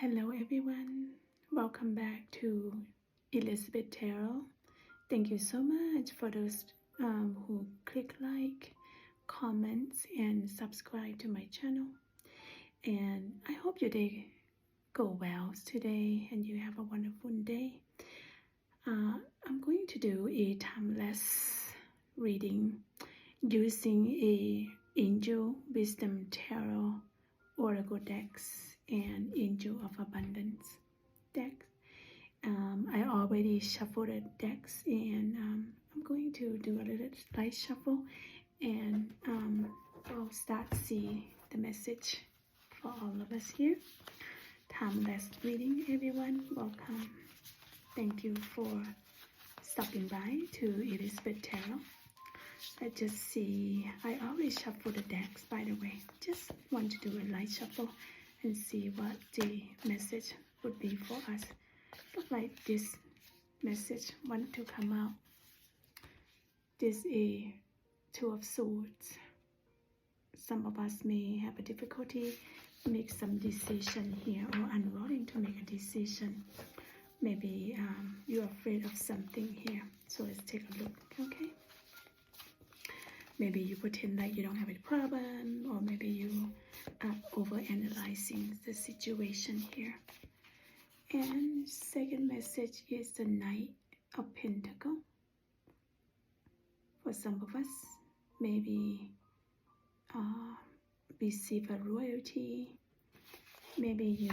Hello everyone, welcome back to Elizabeth Tarot. Thank you so much for those who click like, comments and subscribe to my channel. And I hope your day go well today and you have a wonderful day. I'm going to do a timeless reading using a Angel Wisdom Tarot Oracle decks and Angel of Abundance decks. I already shuffled the decks and I'm going to do a little light shuffle and we'll start to see the message for all of us here. Timeless reading, everyone. Welcome. Thank you for stopping by to Elizabeth Tarot. Let's just see. I always shuffle the decks, by the way. Just want to do a light shuffle and see what the message would be for us. Look like this message want to come out. This is a Two of Swords. Some of us may have a difficulty make some decision here or unwilling to make a decision. Maybe you're afraid of something here. So let's take a look, okay? Maybe you pretend like you don't have a problem, or maybe you are overanalyzing the situation here. And second message is the Knight of Pentacles. For some of us, maybe receive a royalty. Maybe you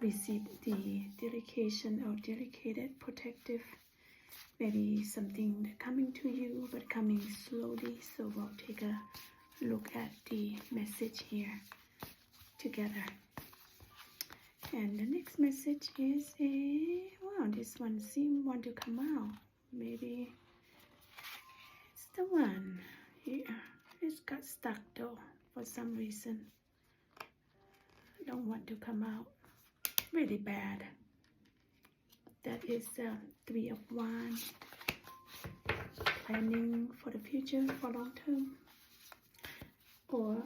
receive the dedication or dedicated protective. Maybe something coming to you, but coming slowly. So we'll take a look at the message here together. And the next message is wow, this one seems want to come out. Maybe it's the one here. It's got stuck though for some reason. Don't want to come out. Really bad. That is the Three of Wands. Planning for the future, for long term. Or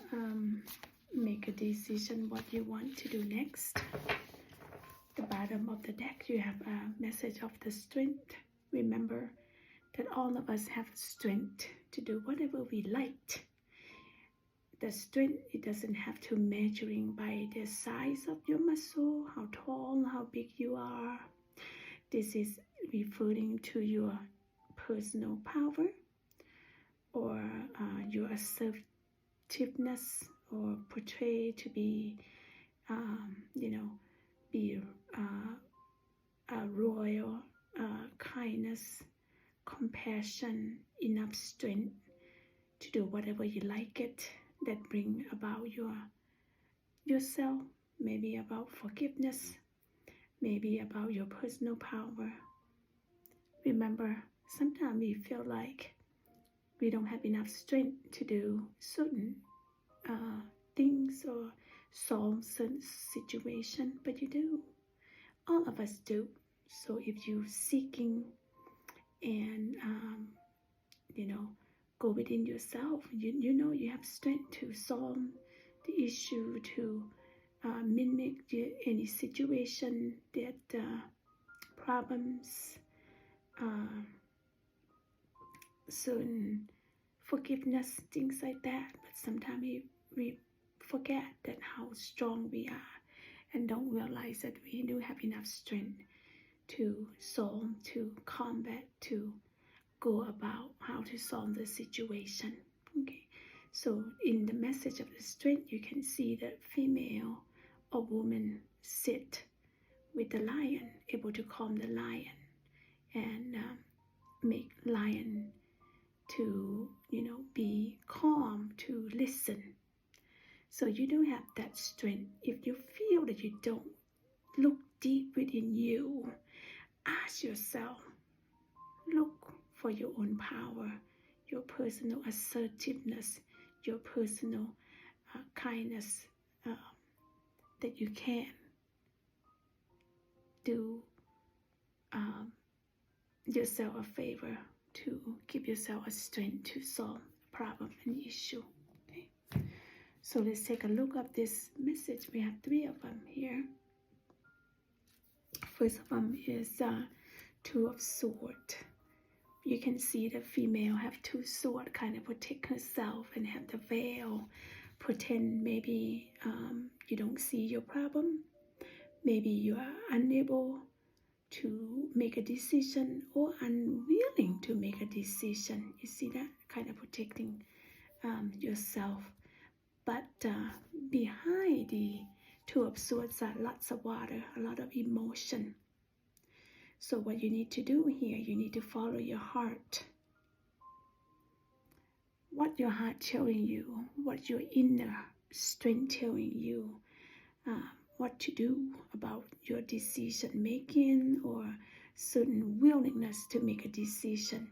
make a decision what you want to do next. The bottom of the deck, you have a message of the strength. Remember that all of us have strength to do whatever we like. The strength, it doesn't have to measuring by the size of your muscle, how tall, how big you are. This is referring to your personal power or your assertiveness, or portray to be, be a royal kindness, compassion, enough strength to do whatever you like it, that bring about yourself, maybe about forgiveness, maybe about your personal power. Remember, sometimes we feel like we don't have enough strength to do certain things or solve certain situation, but you do. All of us do. So if you're seeking and go within yourself, you know you have strength to solve the issue, to mimic any situation, that problems, certain forgiveness, things like that. But sometimes we forget that how strong we are and don't realize that we do have enough strength to solve, to combat, to go about how to solve the situation. Okay, so in the message of the strength, you can see that female or woman sit with the lion, able to calm the lion and make lion to be calm, to listen. So you do have that strength. If you feel that you don't, look deep within you. Ask yourself, look for your own power, your personal assertiveness, your personal kindness, that you can do yourself a favor, to give yourself a strength to solve a problem and issue. Okay, so let's take a look at this message. We have three of them here. First of them is Two of Swords. You can see the female have two swords, kind of protect herself and have the veil, pretend maybe you don't see your problem. Maybe you are unable to make a decision or unwilling to make a decision. You see that? Kind of protecting yourself. But behind the Two of Swords are lots of water, a lot of emotion. So what you need to do here, you need to follow your heart. What your heart telling you, what your inner strength telling you, what to do about your decision making or certain willingness to make a decision.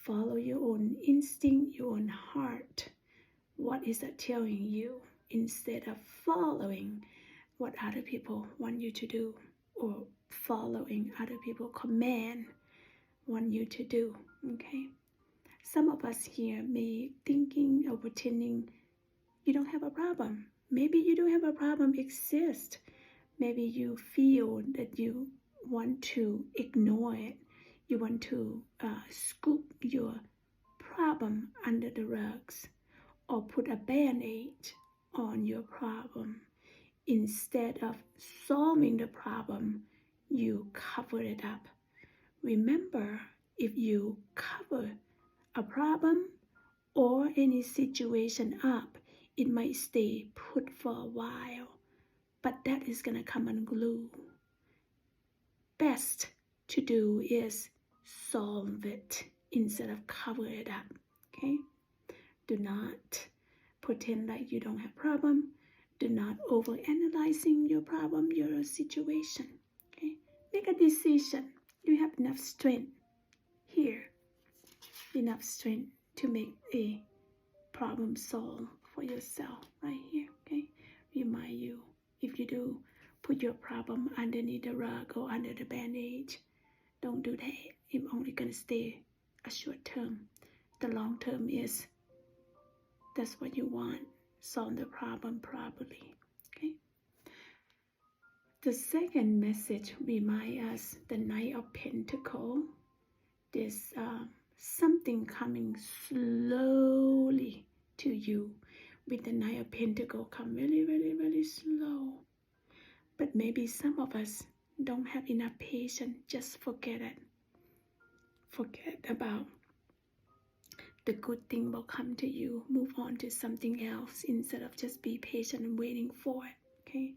Follow your own instinct, your own heart. What is that telling you, instead of following what other people want you to do or following other people command want you to do. Okay, some of us here may thinking or pretending you don't have a problem. Maybe you don't have a problem exist. Maybe you feel that you want to ignore it. You want to scoop your problem under the rugs or put a band-aid on your problem. Instead of solving the problem, you cover it up. Remember, if you cover a problem or any situation up, it might stay put for a while, but that is going to come unglued. Best to do is solve it instead of cover it up. Okay? Do not pretend like you don't have problem. Do not overanalyzing your problem, your situation. Okay? Make a decision. You have enough strength here. Enough strength to make a problem solve for yourself right here. Okay? Remind you, if you do put your problem underneath the rug or under the band-aid, don't do that. It's only going to stay a short term. The long term is that's what you want. Solve the problem properly. Okay. The second message reminds us the Knight of Pentacles. There's something coming slowly to you. With the Knight of Pentacles come really, really, really slow. But maybe some of us don't have enough patience. Just forget it. Forget about the good thing will come to you. Move on to something else instead of just be patient and waiting for it. Okay.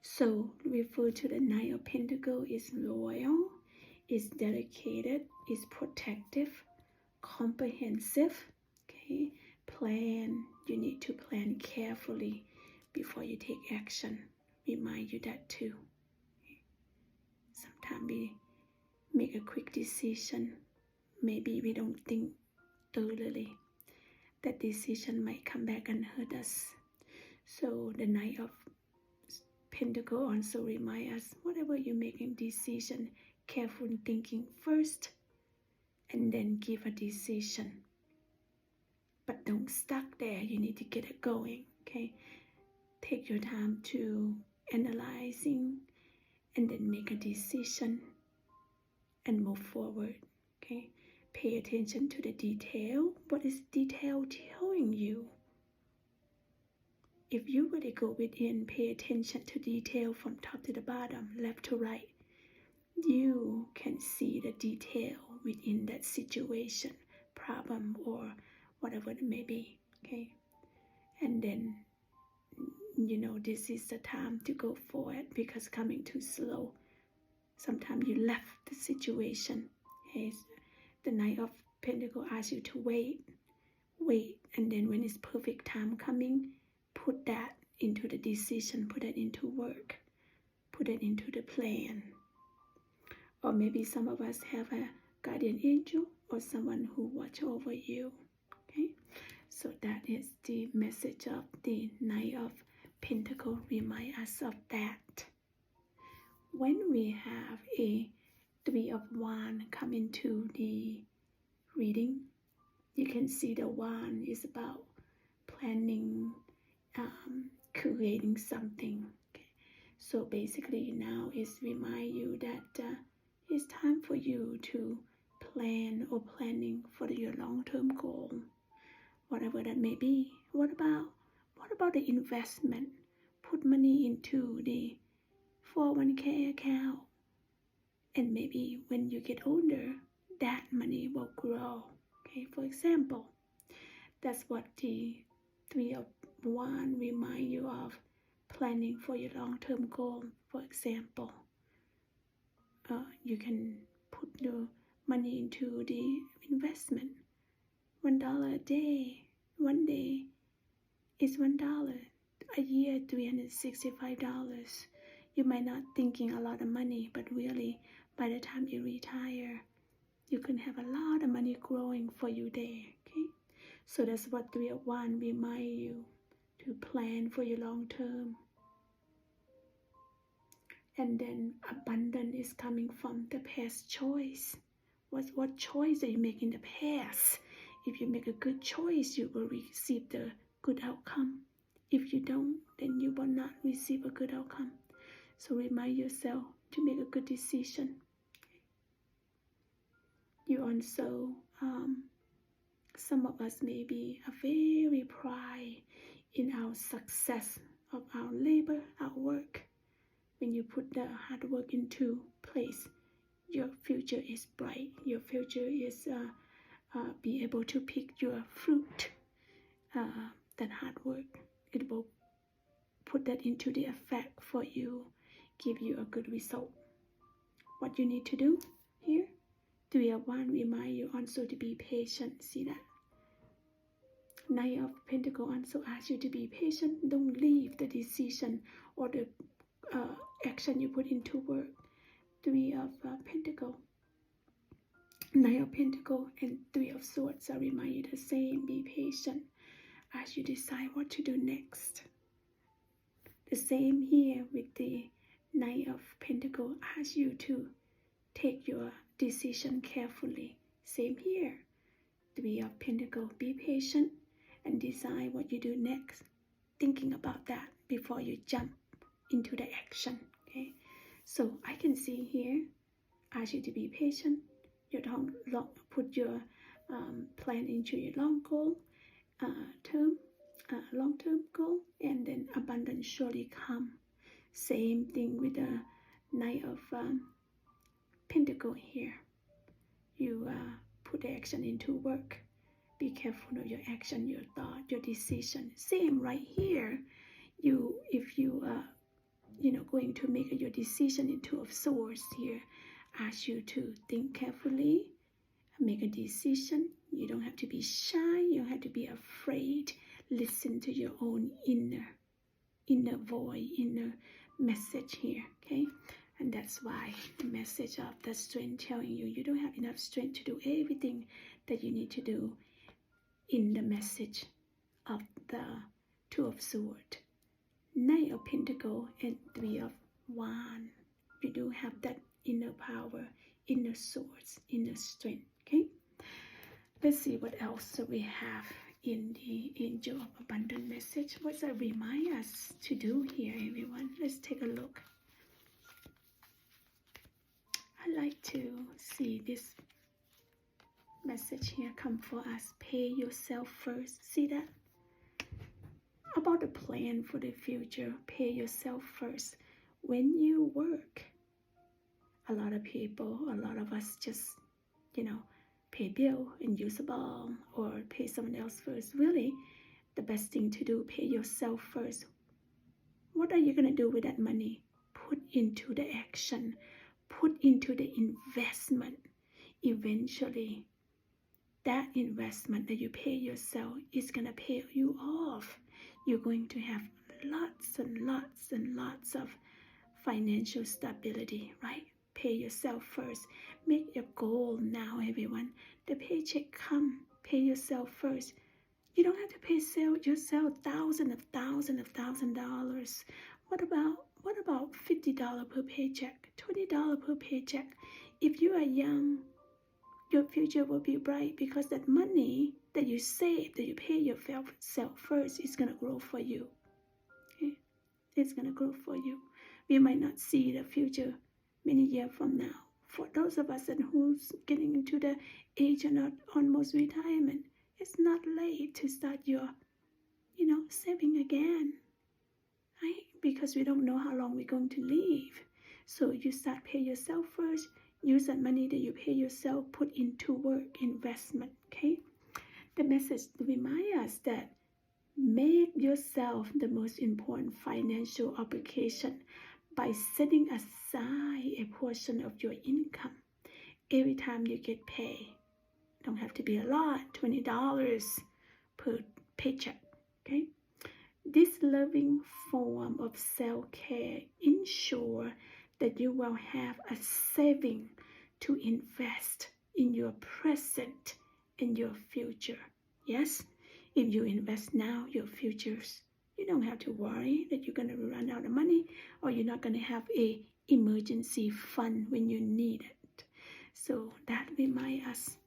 So refer to the Knight of Pentacles is loyal, is dedicated, is protective, comprehensive. Okay. Plan. You need to plan carefully before you take action. Remind you that too. Sometimes we make a quick decision. Maybe we don't think thoroughly. That decision might come back and hurt us. So the Knight of Pentacles also remind us, whatever you're making decision, careful thinking first, and then give a decision. But don't stuck there. You need to get it going. Okay. Take your time to analyzing, and then make a decision and move forward. Okay. Pay attention to the detail. What is detail telling you? If you really go within, pay attention to detail from top to the bottom, left to right, you can see the detail within that situation, problem, or whatever it may be. Okay. And then, you know, this is the time to go forward, because coming too slow, sometimes you left the situation. Okay. The Knight of Pentacles asks you to wait, and then when it's perfect time coming, put that into the decision, put it into work, put it into the plan. Or maybe some of us have a guardian angel or someone who watch over you. Okay, so that is the message of the Knight of Pentacles. Remind us of that. When we have a Three of Wands come into the reading, you can see the wand is about planning, creating something. Okay. So basically now it's remind you that it's time for you to plan or planning for your long-term goal, whatever that may be. What about the investment? Put money into the 401k account, and maybe when you get older, that money will grow. Okay, for example, that's what the 3 of Wands remind you of, planning for your long-term goal. For example, you can put your money into the investment. $1 a day, one day is $1. A year, $365. You might not thinking a lot of money, but really, by the time you retire, you can have a lot of money growing for you there. Okay, so that's what 3 of Wands remind you to plan for your long term. And then abundance is coming from the past choice. What choice that you make in the past? If you make a good choice, you will receive the good outcome. If you don't, then you will not receive a good outcome. So remind yourself to make a good decision. You also, some of us may be a very pride in our success of our labor, our work. When you put the hard work into place, your future is bright. Your future is be able to pick your fruit. That hard work, it will put that into the effect for you, give you a good result. What you need to do here, 3 of Wands remind you also to be patient. See that? Knight of Pentacles also asks you to be patient. Don't leave the decision or the action you put into work. 3 of Pentacles, Knight of Pentacles, and 3 of Swords are remind you the same. Be patient as you decide what to do next. The same here with the Knight of Pentacles, asks you to take your decision carefully. Same here. 3 of Pentacles, be patient and decide what you do next. Thinking about that before you jump into the action. Okay, so I can see here, ask you to be patient. You don't put your plan into your long-term goal, and then abundance surely come. Same thing with the Knight of Pentacles here. You put the action into work. Be careful of your action, your thought, your decision. Same right here. If you going to make your decision in 2 of Swords here, ask you to think carefully, make a decision. You don't have to be shy. You don't have to be afraid. Listen to your own inner voice, inner message here. Okay, and that's why the message of the strength telling you you don't have enough strength to do everything that you need to do. In the message of the 2 of Swords, Knight of Pentacles, and 3 of Wands, you do have that inner power, inner source, inner strength. Okay, let's see what else we have in the Angel of Abundance message. What does that remind us to do here, everyone? Let's take a look. I like to see this message here come for us. Pay yourself first. See that? About the plan for the future. Pay yourself first. When you work, a lot of people, a lot of us just, pay bill and use a ball or pay someone else first. Really, the best thing to do, pay yourself first. What are you going to do with that money? Put into the action. Put into the investment. Eventually, that investment that you pay yourself is going to pay you off. You're going to have lots and lots and lots of financial stability, right? Pay yourself first. Make your goal now, everyone. The paycheck come. Pay yourself first. You don't have to pay yourself thousands of dollars. What about $50 per paycheck? $20 per paycheck? If you are young, your future will be bright because that money that you save, that you pay yourself first, is going to grow for you. Okay? It's going to grow for you. We might not see the future many years from now. For those of us who's getting into the age of almost retirement, it's not late to start your, saving again, right? Because we don't know how long we're going to live. So you start pay yourself first. Use that money that you pay yourself, put into work, investment, okay? The message reminds us that make yourself the most important financial obligation by setting aside a portion of your income every time you get paid. Don't have to be a lot, $20 per paycheck, okay? This loving form of self-care ensures that you will have a saving to invest in your present and your future. Yes, if you invest now, your futures, you don't have to worry that you're going to run out of money or you're not going to have a emergency fund when you need it. So that reminds us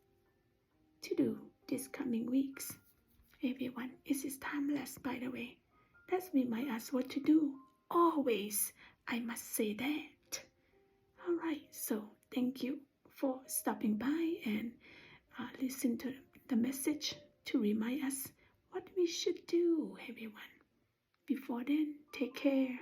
to do this coming weeks. Everyone, it is timeless, by the way. That's remind us what to do. Always, I must say that. All right, so thank you for stopping by and listen to the message to remind us what we should do, everyone. Before then, take care.